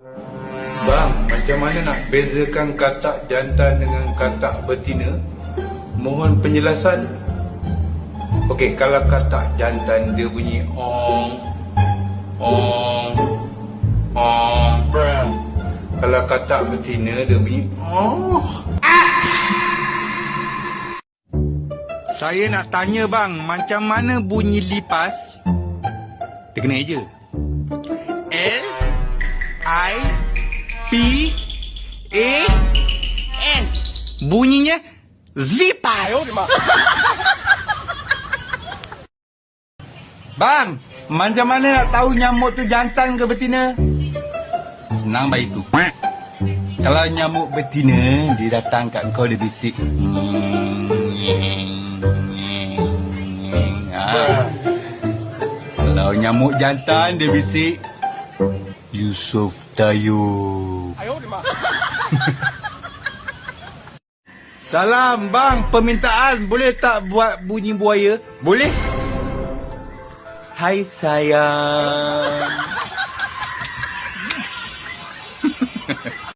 Bang, macam mana nak bezakan katak jantan dengan katak betina? Mohon penjelasan. Okey, kalau katak jantan dia bunyi ong, ong, ong. Kalau katak betina dia bunyi oh. Saya nak tanya bang, macam mana bunyi lipas? Dia kena je. L I P A S. Bunyinya zipas. Bang, macam mana nak tahu nyamuk tu jantan ke betina? Senang baik tu. Kalau nyamuk betina, dia datang kat kau, dia bisik. Kalau nyamuk jantan, dia bisik. Yusuf Tayo. Salam bang, permintaan boleh tak buat bunyi buaya? Boleh? Hai sayang.